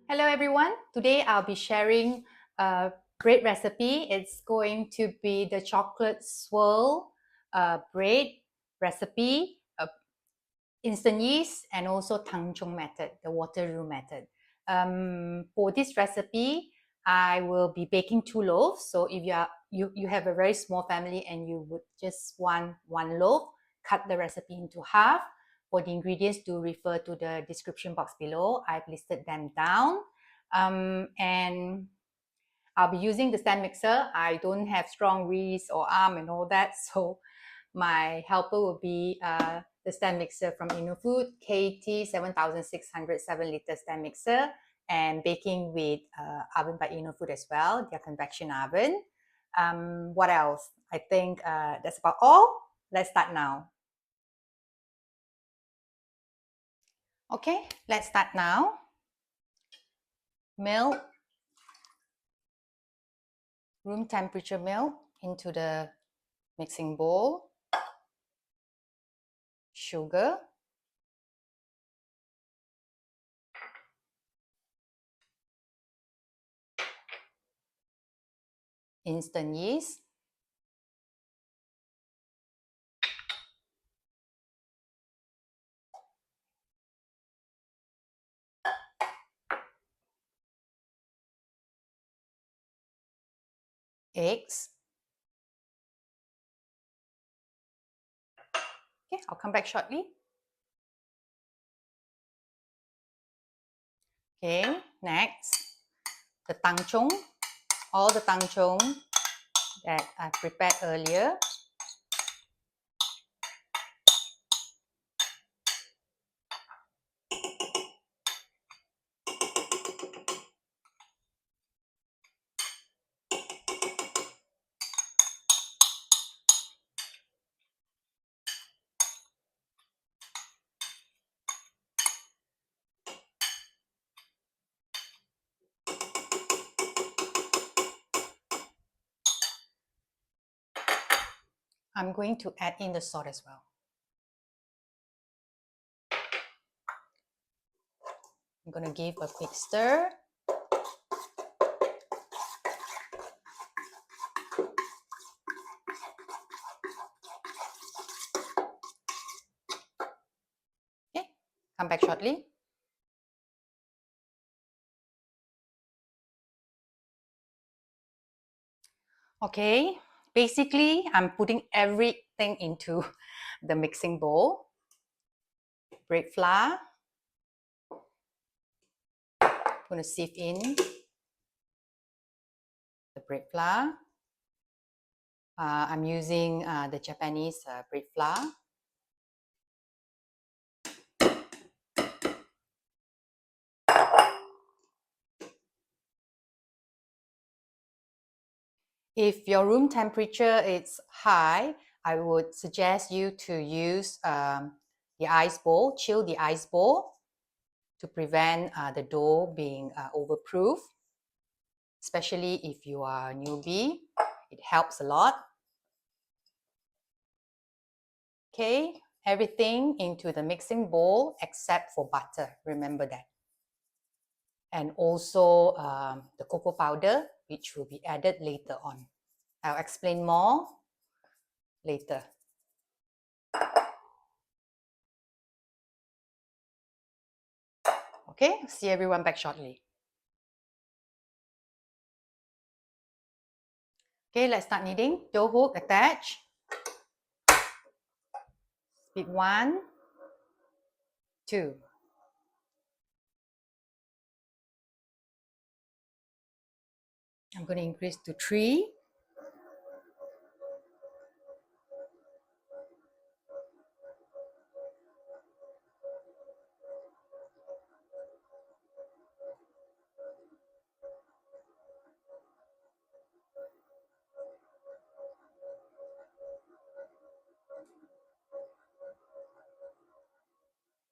Hello everyone. Today I'll be sharing a bread recipe. It's going to be the chocolate swirl bread recipe, instant yeast, and also Tangzhong method, the water room method. For this recipe, I will be baking 2 loaves. So if you have a very small family and you would just want 1 loaf, cut the recipe into half. For the ingredients, do refer to the description box below. I've listed them down. And I'll be using the stand mixer. I don't have strong wrist or arm and all that, so my helper will be the stand mixer from Innofood, KT 7600 7-liter stand mixer, and baking with oven by Innofood as well, their convection oven. What else? I think that's about all. Let's start now. Okay, let's start now. Milk, room temperature milk into the mixing bowl. Sugar, instant yeast, eggs. Okay, I'll come back shortly. Okay, next, the Tangzhong, all the Tangzhong that I prepared earlier. I'm going to add in the salt as well. I'm going to give a quick stir. Okay, come back shortly. Okay, basically I'm putting everything into the mixing bowl. Bread flour. I'm going to sieve in the bread flour. I'm using the Japanese bread flour. If your room temperature is high, I would suggest you to use the ice bowl, chill the ice bowl to prevent the dough being overproof, especially if you are a newbie. It helps a lot. Okay, everything into the mixing bowl except for butter, remember that. And also the cocoa powder, which will be added later on. I'll explain more later. Okay, see everyone back shortly. Okay, let's start kneading. Dough hook attach. Speed 1, 2. I'm going to increase to 3.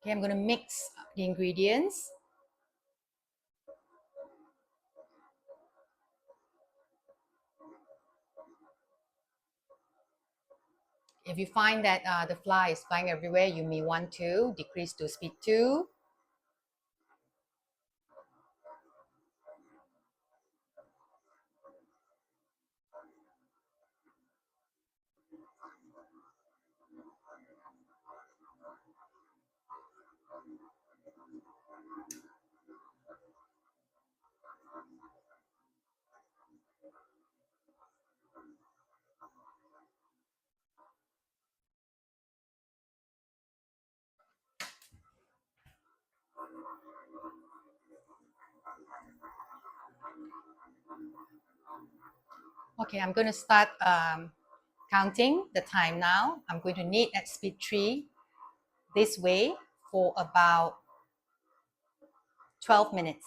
Okay, I'm going to mix the ingredients. If you find that the flour is flying everywhere, you may want to decrease to speed 2. Okay, I'm going to start counting the time now. I'm going to knead at speed 3 this way for about 12 minutes.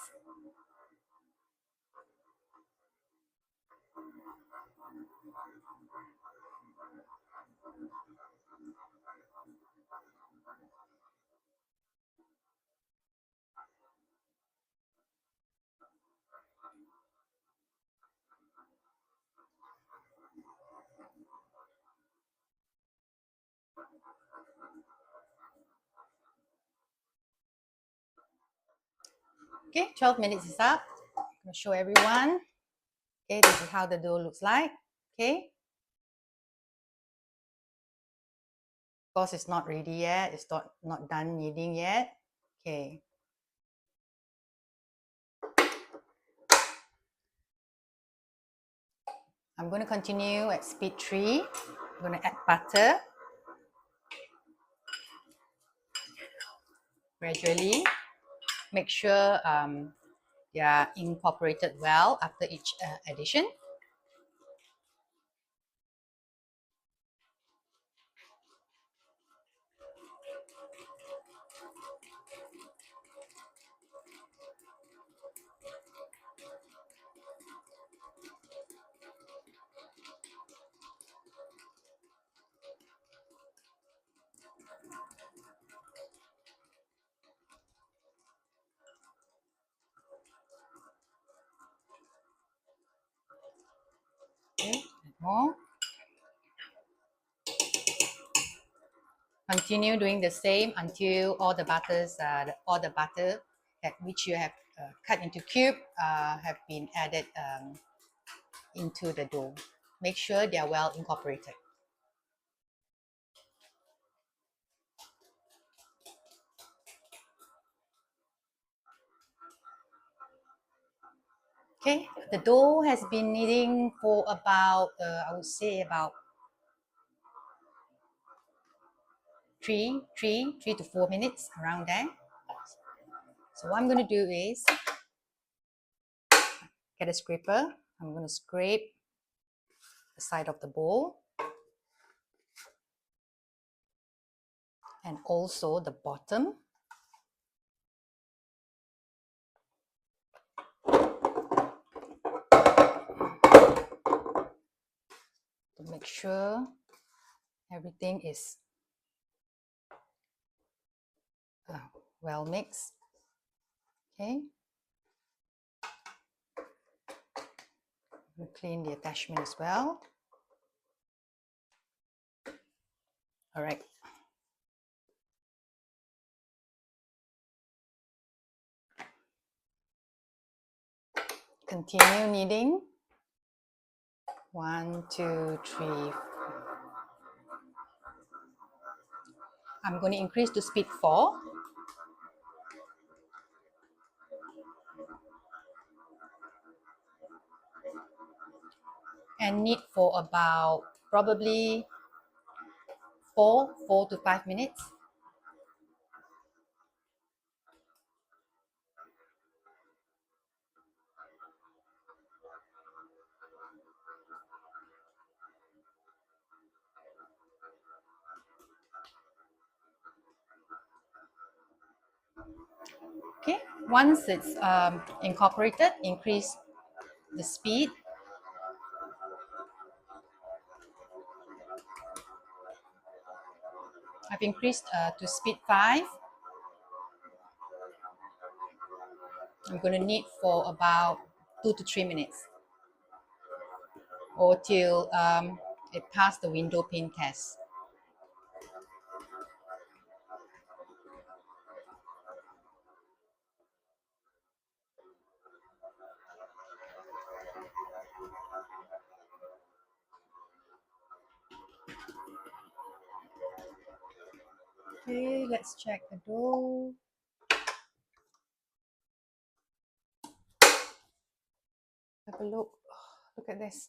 Okay, 12 minutes is up. I'm going to show everyone. Okay, this is how the dough looks like. Okay. Of course, it's not ready yet. It's not done kneading yet. Okay. I'm going to continue at speed 3. I'm going to add butter gradually. Make sure they are incorporated well after each addition. Okay, more. Continue doing the same until all the butter that which you have cut into cube have been added into the dough. Make sure they are well incorporated. Okay, the dough has been kneading for about I would say about 3 to 4 minutes, around there. So what I'm going to do is get a scraper. I'm going to scrape the side of the bowl and also the bottom. To make sure everything is well mixed. Okay. We'll clean the attachment as well. All right. Continue kneading. 1, 2, 3. I'm going to increase to speed 4. And knead for about probably 4 to 5 minutes. Okay, once it's incorporated, increase the speed. I've increased to speed 5. I'm going to knead for about 2 to 3 minutes or till it passed the window pane test. Okay, let's check the dough. Have a look. Look at this.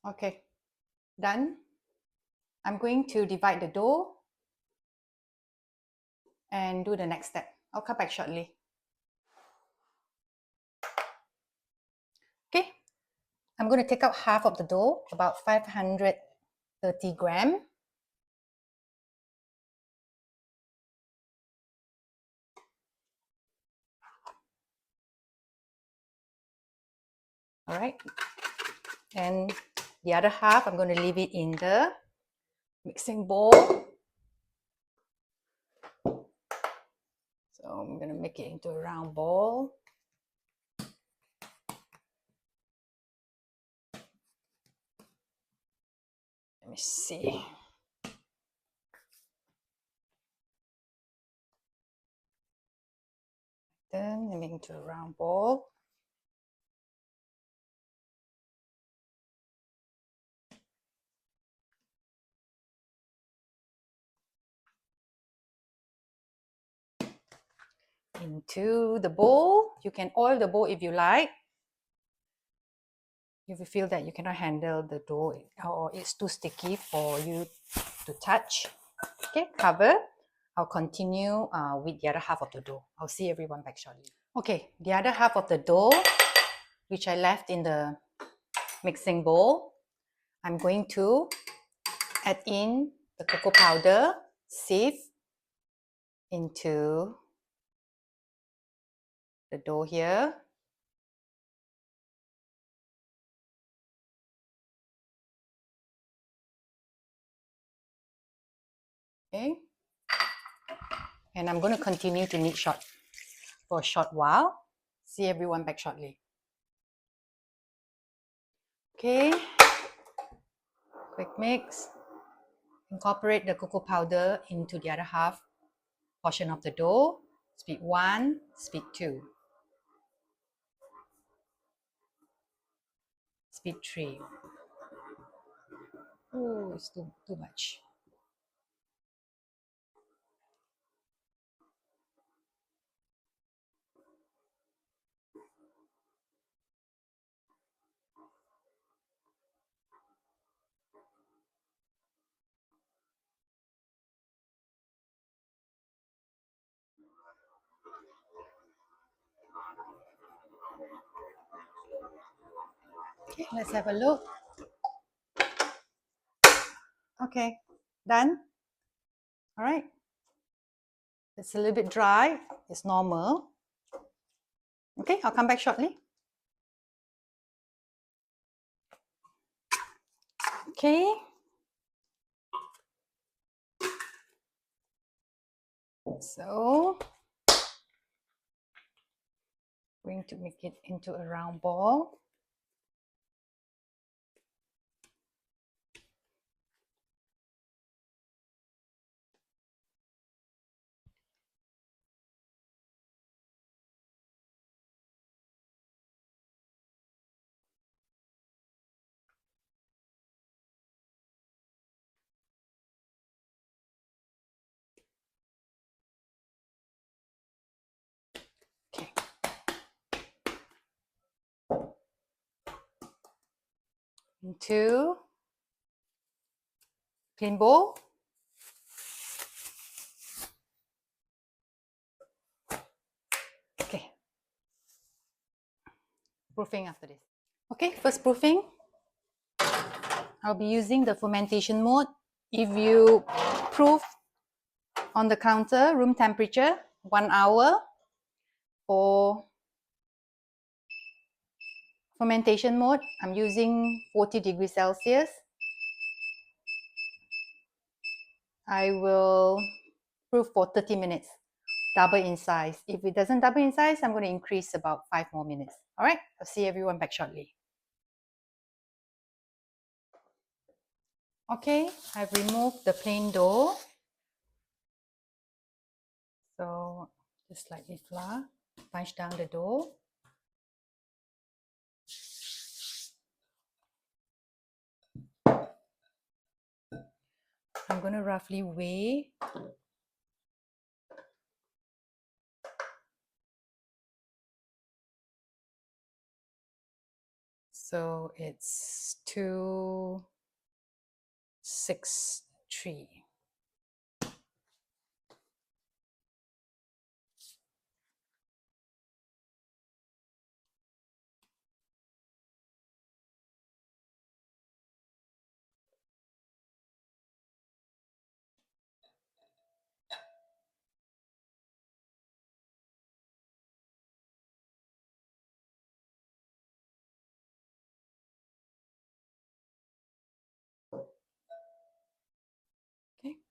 Okay, done. I'm going to divide the dough and do the next step. I'll come back shortly. I'm going to take out half of the dough, about 530 gram. All right. And the other half, I'm going to leave it in the mixing bowl. So I'm going to make it into a round ball. Let me see. Then make it into a round ball. Into the bowl. You can oil the bowl if you like. If you feel that you cannot handle the dough or it's too sticky for you to touch. Okay, cover. I'll continue with the other half of the dough. I'll see everyone back shortly. Okay, the other half of the dough, which I left in the mixing bowl, I'm going to add in the cocoa powder, sieve into the dough here. Okay. And I'm going to continue to knead for a short while. See everyone back shortly. Okay. Quick mix. Incorporate the cocoa powder into the other half portion of the dough. Speed 1, speed 2. Speed 3. Oh, it's too much. Okay, let's have a look. Okay, done. All right. It's a little bit dry. It's normal. Okay, I'll come back shortly. Okay. So, going to make it into a round ball. Okay. Into clean bowl. Okay. Proofing after this. Okay, first proofing. I'll be using the fermentation mode. If you proof on the counter, room temperature, 1 hour. For fermentation mode, I'm using 40 degrees Celsius. I will proof for 30 minutes, double in size. If it doesn't double in size, I'm going to increase about 5 more minutes. All right, I'll see everyone back shortly. Okay, I've removed the plain dough. So just slightly flour, punch down the dough. I'm going to roughly weigh so it's 263.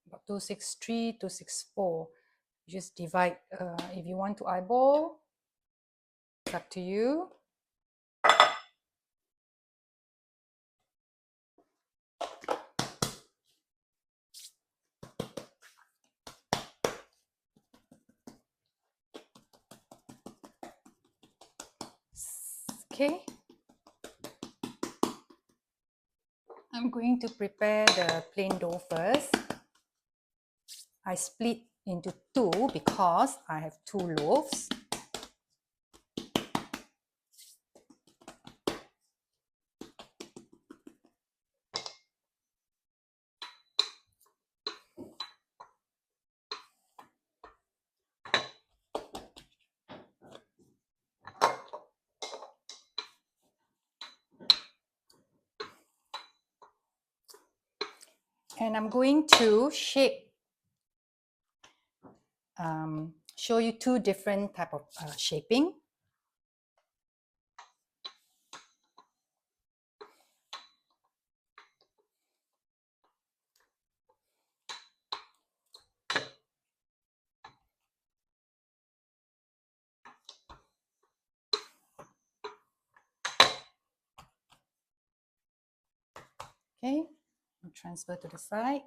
about 263, 264. Just divide. If you want to eyeball, it's up to you. Okay. I'm going to prepare the plain dough first. I split into two because I have two loaves. And I'm going to show you two different type of shaping. Okay, I'll transfer to the side.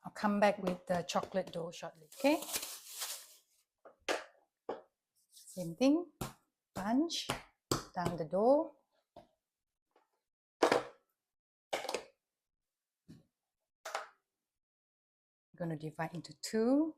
I'll come back with the chocolate dough shortly, okay? Same thing, punch down the dough. I'm going to divide into two.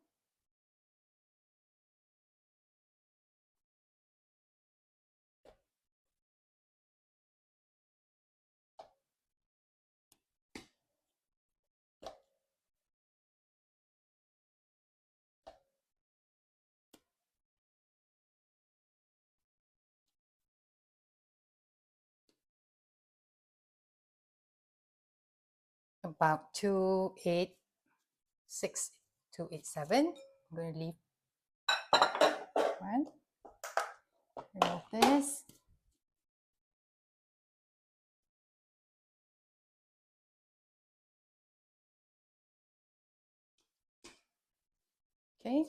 About 286, 287. I'm going to leave one. Remove this. Okay.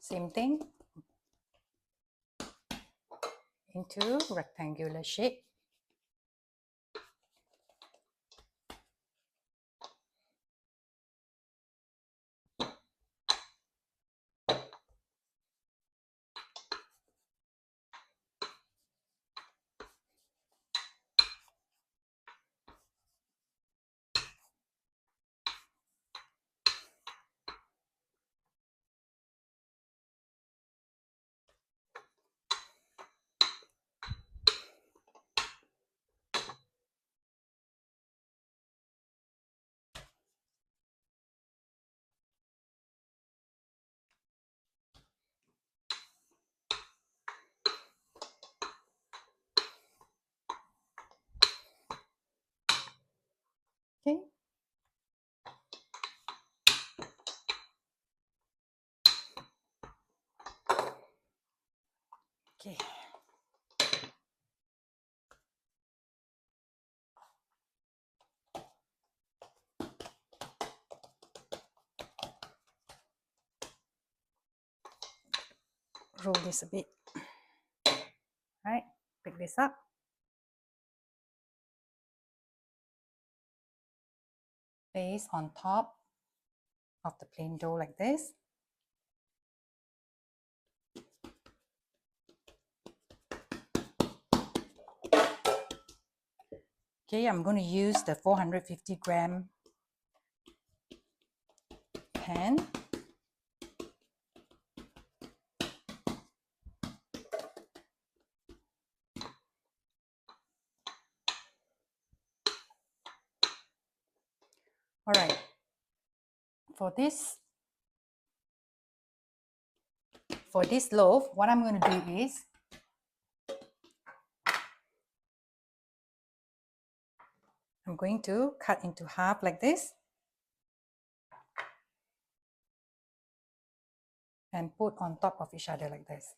Same thing. Into rectangular shape. Okay. Okay. Roll this a bit. All right, pick this up. Place on top of the plain dough like this. Okay, I'm going to use the 450 gram pan. All right, for this loaf, what I'm going to do is I'm going to cut into half like this and put on top of each other like this.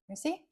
You see?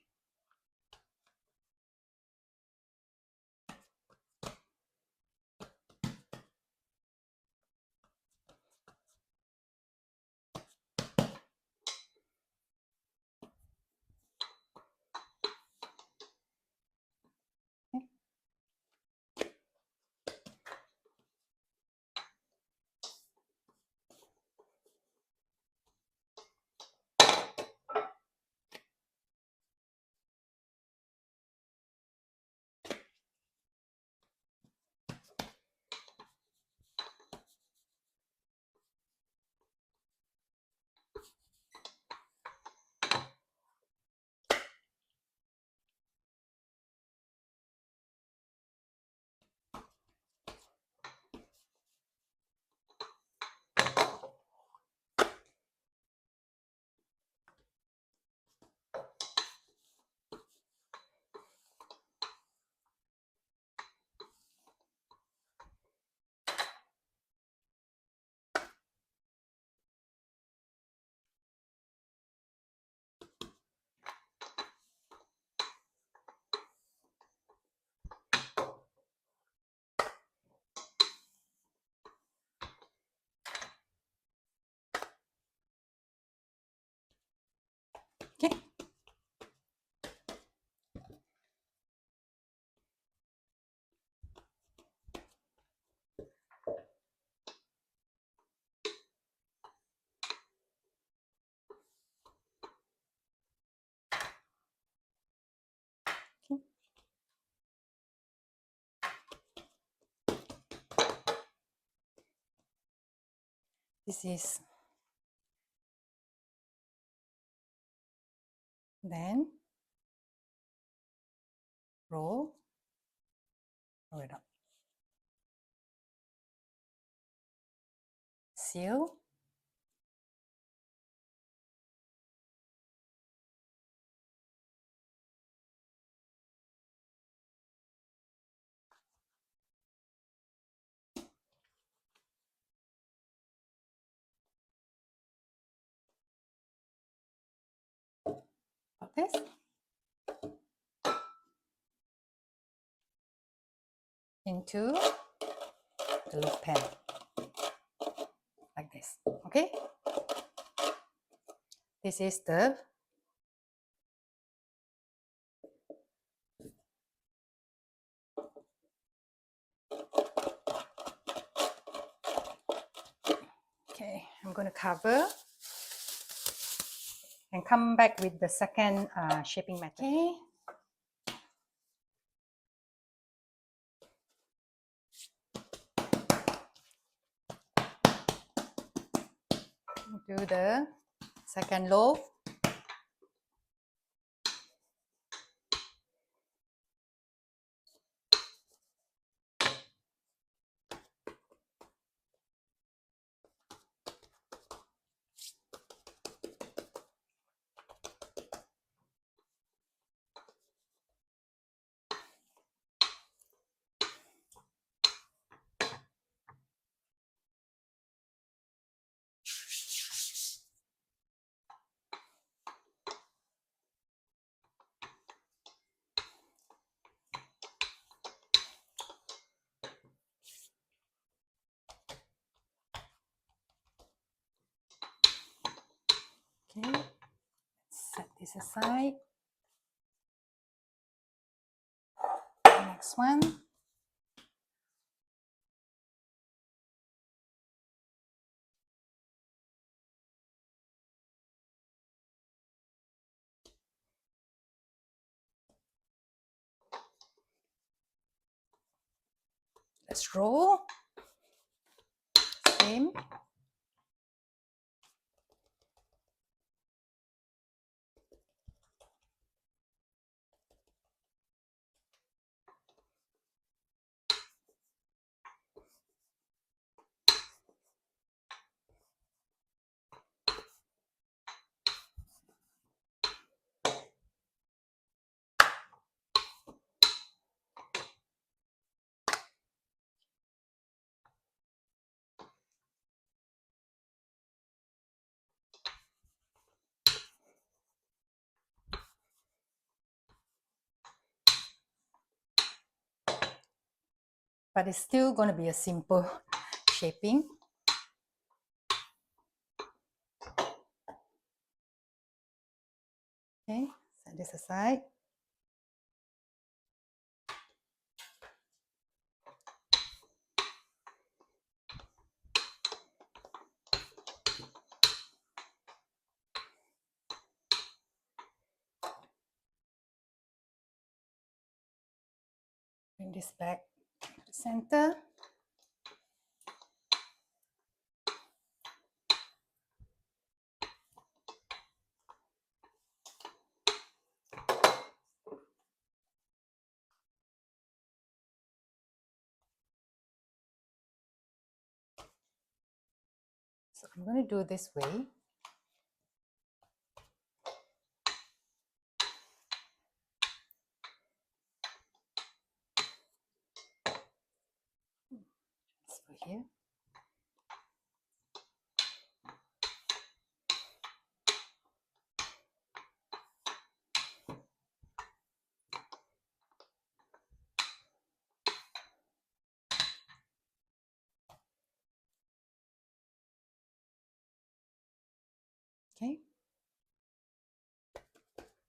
Okay. Okay. This is then roll it up. Seal. Like this. Into the loaf pan. Like this. Okay? This is the okay, I'm going to cover and come back with the second shaping method. Okay. Do the second loaf. Okay, set this aside. Next one. Let's roll. Same. but it's still going to be a simple shaping. Okay, set this aside. Bring this back to the center. So I'm going to do it this way. So here. Okay.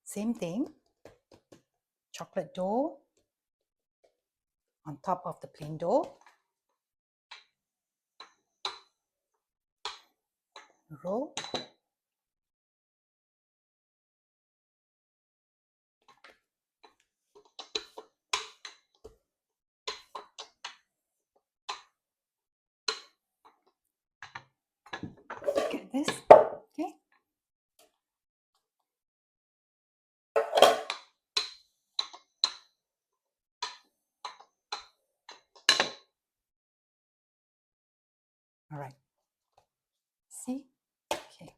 Same thing. Chocolate dough on top of the plain dough. Roll. Get this. Okay. All right. See? Okay.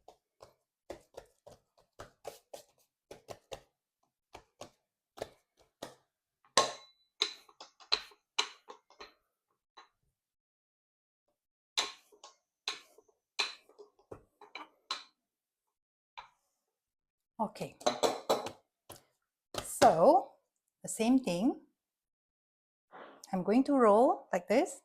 Okay. So the same thing. I'm going to roll like this.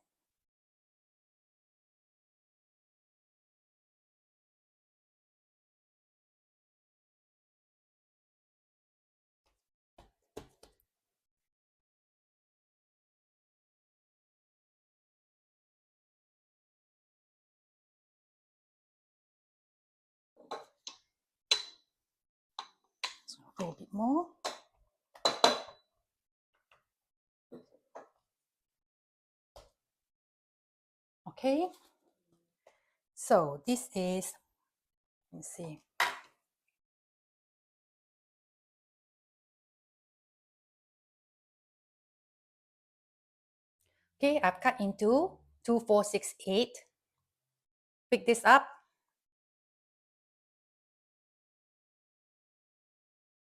So roll a bit more. Okay. So this is, let me see. Okay, I've cut into 2, 4, 6, 8. Pick this up.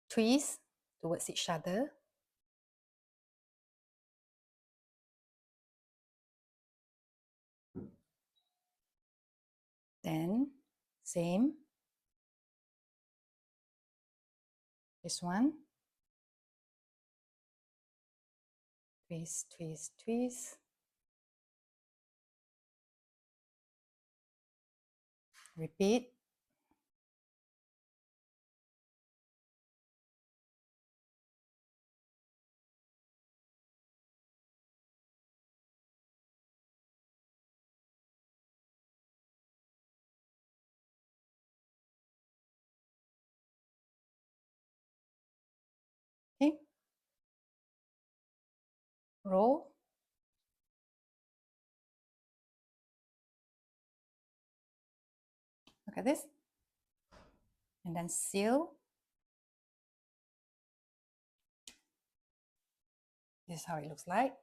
Twist towards each other. Then same. This one. Twist, twist, twist. Repeat. Okay. Roll. Look at this. And then seal. This is how it looks like.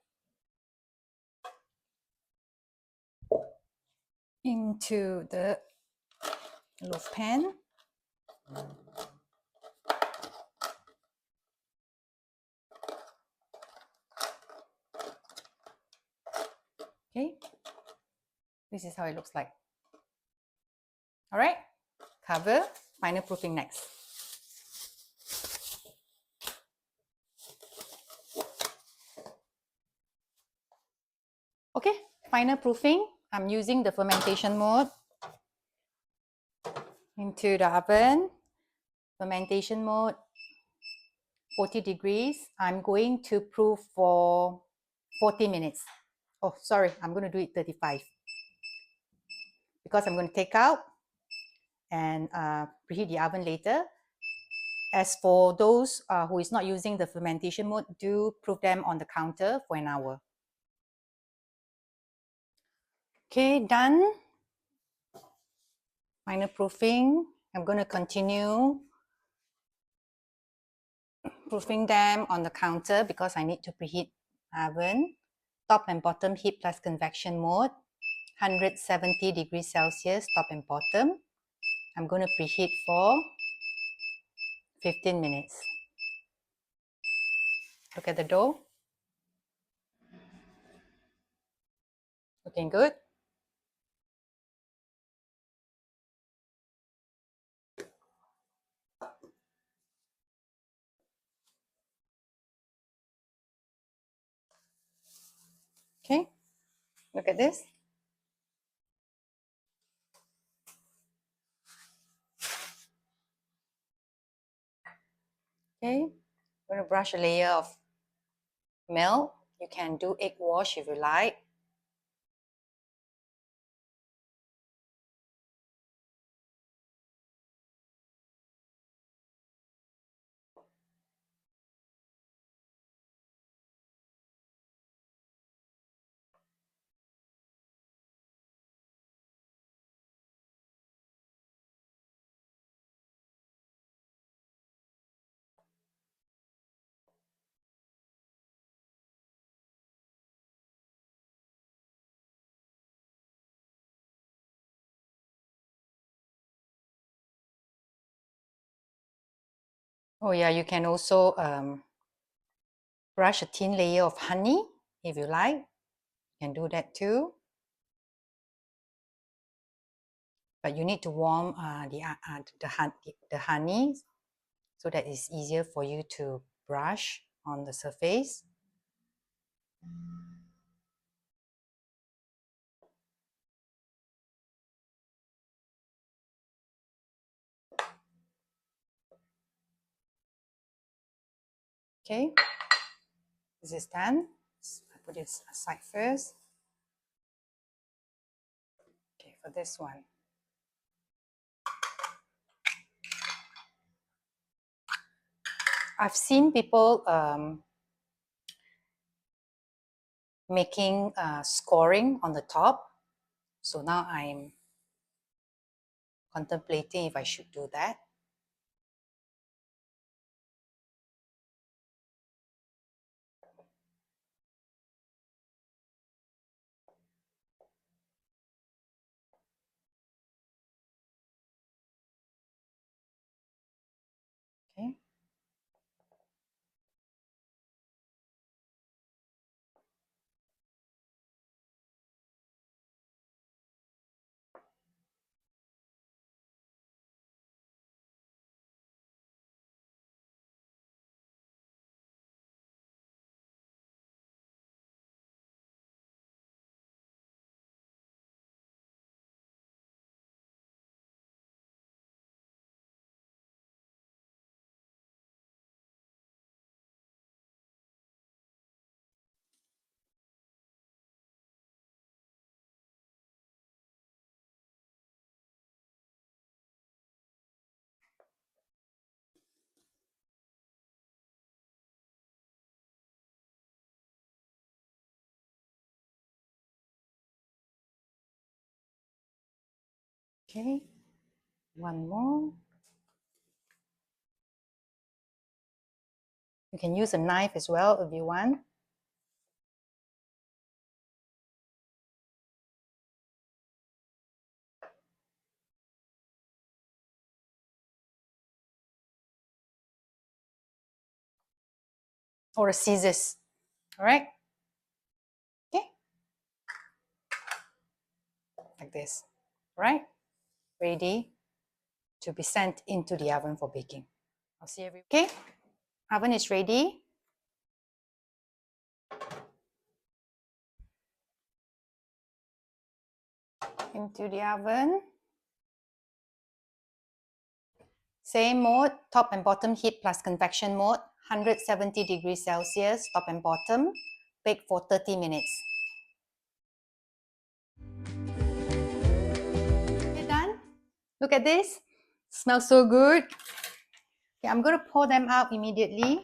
Into the loaf pan. Okay. This is how it looks like. All right. Cover. Final proofing next. Okay, final proofing. I'm using the fermentation mode into the oven. Fermentation mode, 40 degrees. I'm going to proof for 40 minutes. Oh, sorry, I'm going to do it 35 because I'm going to take out and preheat the oven later. As for those who is not using the fermentation mode, do proof them on the counter for an hour. Okay, done. Final proofing. I'm going to continue proofing them on the counter because I need to preheat oven. Top and bottom heat plus convection mode, 170 degrees Celsius, top and bottom. I'm going to preheat for 15 minutes. Look at the dough. Looking good. Okay, look at this. Okay, I'm going to brush a layer of milk. You can do egg wash if you like. Oh yeah, you can also brush a thin layer of honey if you like. You can do that too. But you need to warm the honey so that it's easier for you to brush on the surface. Okay, this is done. So I put this aside first. Okay, for this one. I've seen people making scoring on the top. So now I'm contemplating if I should do that. Okay. Okay, one more. You can use a knife as well if you want. Or a scissors. All right. Okay. Like this. All right. Ready to be sent into the oven for baking. I'll see everyone. Okay. Oven is ready. into the oven. Same mode, top and bottom heat plus convection mode, 170 degrees Celsius, top and bottom, bake for 30 minutes. Okay, done. Look at this. Smells so good. Okay, I'm going to pour them out immediately.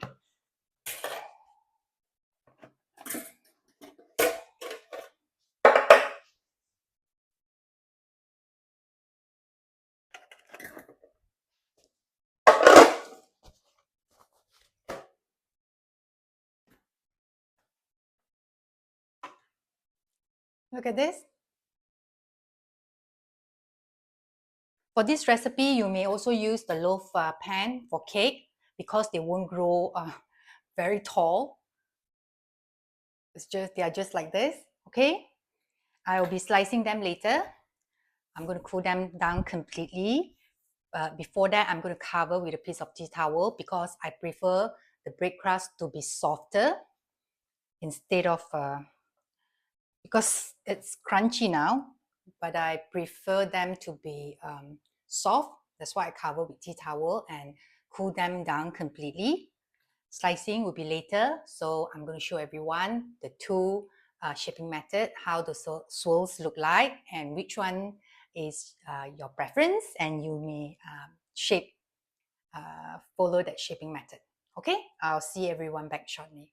Look at this. For this recipe, you may also use the loaf pan for cake because they won't grow very tall. They are just like this, okay? I will be slicing them later. I'm going to cool them down completely. Before that, I'm going to cover with a piece of tea towel because I prefer the bread crust to be softer instead of, because it's crunchy now, but I prefer them to be soft. That's why I cover with tea towel and cool them down completely. Slicing will be later, so I'm going to show everyone the two shaping method, how the swirls look like and which one is your preference, and you may follow that shaping method. Okay, I'll see everyone back shortly.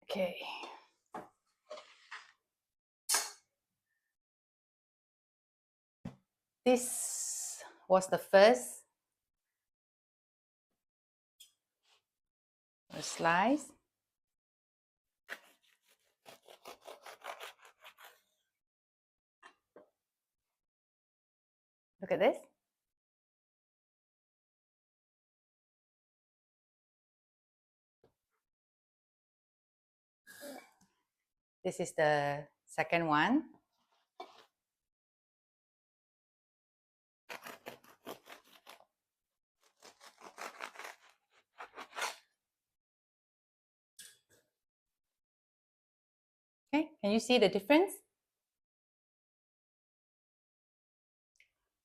Okay. This was the first slice. Look at this. This is the second one. Okay, can you see the difference?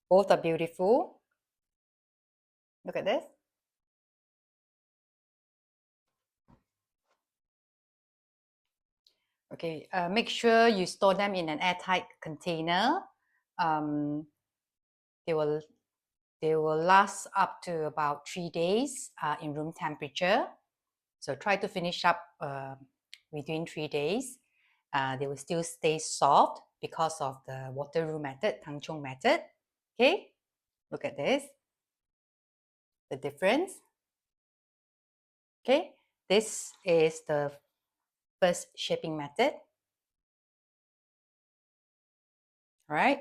Both are beautiful. Look at this. Okay, make sure you store them in an airtight container. They will last up to about 3 days in room temperature. So try to finish up within 3 days. They will still stay soft because of the water room method, Tangzhong method. Okay, look at this. The difference. Okay, this is the first shaping method. All right.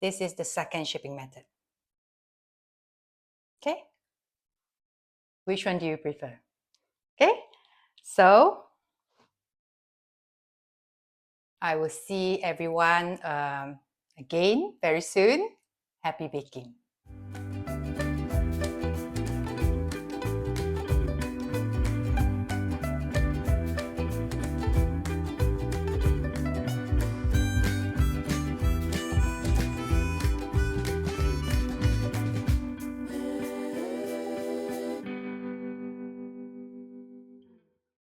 This is the second shaping method. Okay. Which one do you prefer? Okay. So I will see everyone again very soon. Happy baking.